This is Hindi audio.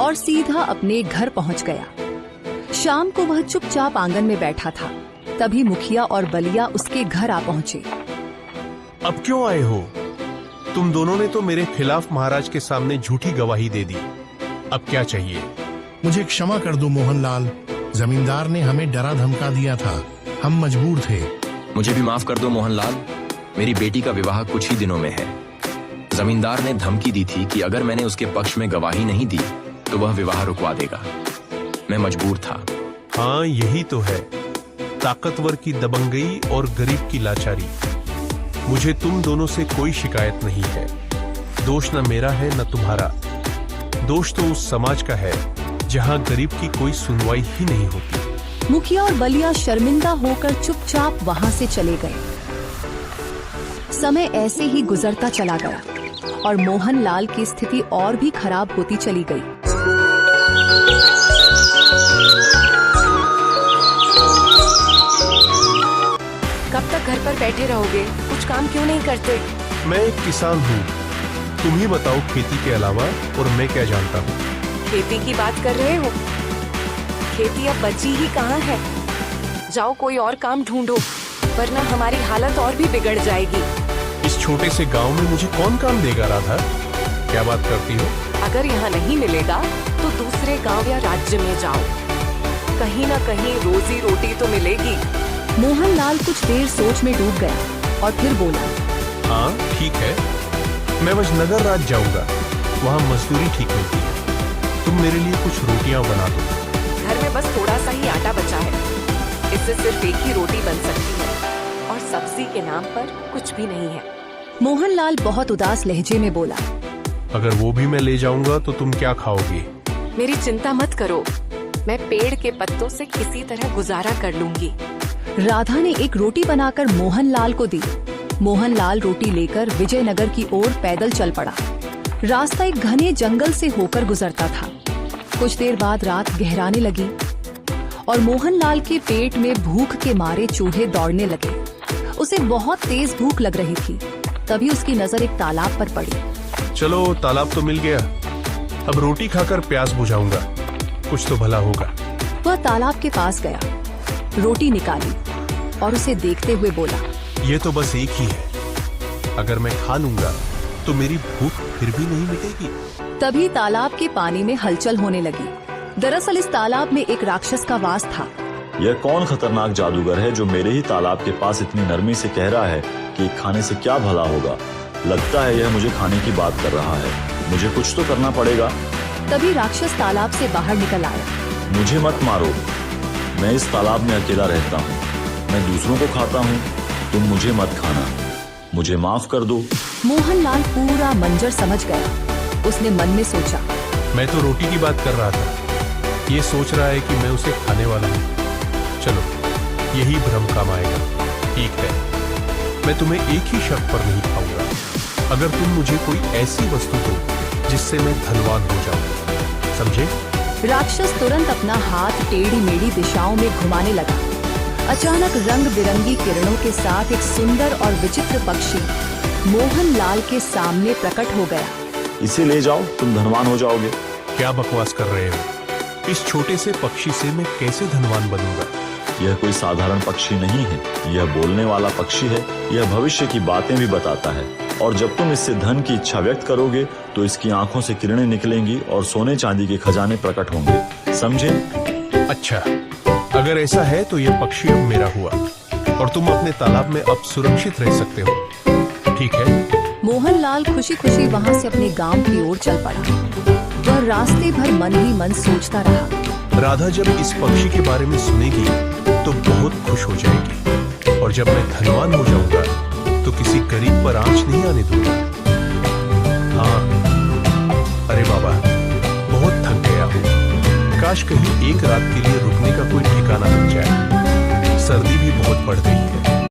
और सीधा अपने घर पहुंच गया। शाम को वह चुपचाप आंगन में बैठा था। तभी मुखिया और बलिया उसके घर आ पहुंचे। अब क्यों आए हो? तुम दोनों ने तो मेरे खिलाफ महाराज के सामने झूठी गवाही दे दी। अब क्या चाहिए? मुझे क्षमा कर दो मोहनलाल, जमींदार ने हमें डरा धमका दिया था, हम मजबूर थे। मुझे भी माफ कर दो मोहनलाल, मेरी बेटी का विवाह कुछ ही दिनों में है। जमींदार ने धमकी दी थी कि अगर मैंने उसके पक्ष में गवाही नहीं दी तो वह विवाह रुकवा देगा। मैं मजबूर था। हाँ, यही तो है, ताकतवर की दबंगई और गरीब की लाचारी। मुझे तुम दोनों से कोई शिकायत नहीं है। दोष न मेरा है न तुम्हारा। दोष तो उस समाज का है जहाँ गरीब की कोई सुनवाई ही नहीं होती। मुखिया और बलिया शर्मिंदा होकर चुपचाप वहां से चले गए। समय ऐसे ही गुजरता चला गया और मोहनलाल की स्थिति और भी खराब होती चली गई। कब तक घर पर बैठे रहोगे? कुछ काम क्यों नहीं करते? मैं एक किसान हूँ, तुम ही बताओ खेती के अलावा और मैं क्या जानता हूँ। खेती की बात कर रहे हो? खेती अब बची ही कहाँ है। जाओ कोई और काम ढूंढो, वरना हमारी हालत और भी बिगड़ जाएगी। इस छोटे से गांव में मुझे कौन काम देगा राधा? क्या बात करती हो? अगर यहाँ नहीं मिलेगा तो दूसरे गांव या राज्य में जाओ, कहीं ना कहीं रोजी रोटी तो मिलेगी। मोहनलाल कुछ देर सोच में डूब गया और फिर बोला, हाँ ठीक है, मैं वजनगर राज जाऊंगा, वहाँ मजदूरी ठीक मिलती है। तुम मेरे लिए कुछ रोटियां बना दो। घर में बस थोड़ा सा ही आटा बचा है, इससे सिर्फ एक ही रोटी बन सकती है और सब्जी के नाम पर कुछ भी नहीं है। मोहनलाल बहुत उदास लहजे में बोला, अगर वो भी मैं ले जाऊंगा तो तुम क्या खाओगी? मेरी चिंता मत करो, मैं पेड़ के पत्तों से किसी तरह गुजारा कर लूंगी। राधा ने एक रोटी बनाकर मोहनलाल को दी। मोहनलाल रोटी लेकर विजयनगर की ओर पैदल चल पड़ा। रास्ता एक घने जंगल से होकर गुजरता था। कुछ देर बाद रात गहराने लगी और मोहनलाल के पेट में भूख के मारे चूहे दौड़ने लगे। उसे बहुत तेज भूख लग रही थी। तभी उसकी नजर एक तालाब पर पड़ी। चलो, तालाब तो मिल गया, अब रोटी खाकर प्यास बुझाऊंगा, कुछ तो भला होगा। वह तालाब के पास गया, रोटी निकाली और उसे देखते हुए बोला, ये तो बस एक ही है, अगर मैं खा लूंगा तो मेरी भूख फिर भी नहीं मिटेगी। तभी तालाब के पानी में हलचल होने लगी। दरअसल इस तालाब में एक राक्षस का वास था। यह कौन खतरनाक जादूगर है जो मेरे ही तालाब के पास इतनी नरमी से कह रहा है कि खाने से क्या भला होगा? लगता है यह मुझे खाने की बात कर रहा है, मुझे कुछ तो करना पड़ेगा। तभी राक्षस तालाब से बाहर निकल आया। मुझे मत मारो, मैं इस तालाब में अकेला रहता हूँ, मैं दूसरों को खाता हूँ, तुम मुझे मत खाना, मुझे माफ कर दो। मोहनलाल पूरा मंजर समझ गया। उसने मन में सोचा, मैं तो रोटी की बात कर रहा था, ये सोच रहा है कि मैं उसे खाने वाला हूँ। चलो, यही भ्रम काम आएगा। ठीक है, मैं तुम्हें एक ही शर्त पर नहीं खाऊंगा, अगर तुम मुझे कोई ऐसी वस्तु दो जिससे मैं धनवान हो जाऊं, समझे? राक्षस तुरंत अपना हाथ टेढ़ी मेढ़ी दिशाओं में घुमाने लगा। अचानक रंग बिरंगी किरणों के साथ एक सुंदर और विचित्र पक्षी मोहनलाल के सामने प्रकट हो गया। इसे ले जाओ, तुम धनवान हो जाओगे। क्या बकवास कर रहे हो? इस छोटे से पक्षी से मैं कैसे धनवान बनूंगा? यह कोई साधारण पक्षी नहीं है, यह बोलने वाला पक्षी है। यह भविष्य की बातें भी बताता है और जब तुम इससे धन की इच्छा व्यक्त करोगे तो इसकी आंखों से किरणें निकलेंगी और सोने चांदी के खजाने प्रकट होंगे, समझे? अच्छा, अगर ऐसा है तो यह पक्षी अब मेरा हुआ और तुम अपने तालाब में अब सुरक्षित रह सकते हो, ठीक है? मोहनलाल खुशी खुशी वहाँ से अपने गांव की ओर चल पड़ा। वह रास्ते भर मन ही मन सोचता रहा। राधा जब इस पक्षी के बारे में सुनेगी तो बहुत खुश हो जाएगी और जब मैं धनवान हो जाऊंगा तो किसी गरीब पर आंच नहीं आने दूंगा। हाँ, अरे बाबा, बहुत थक गया हूँ, काश कहीं एक रात के लिए रुकने का कोई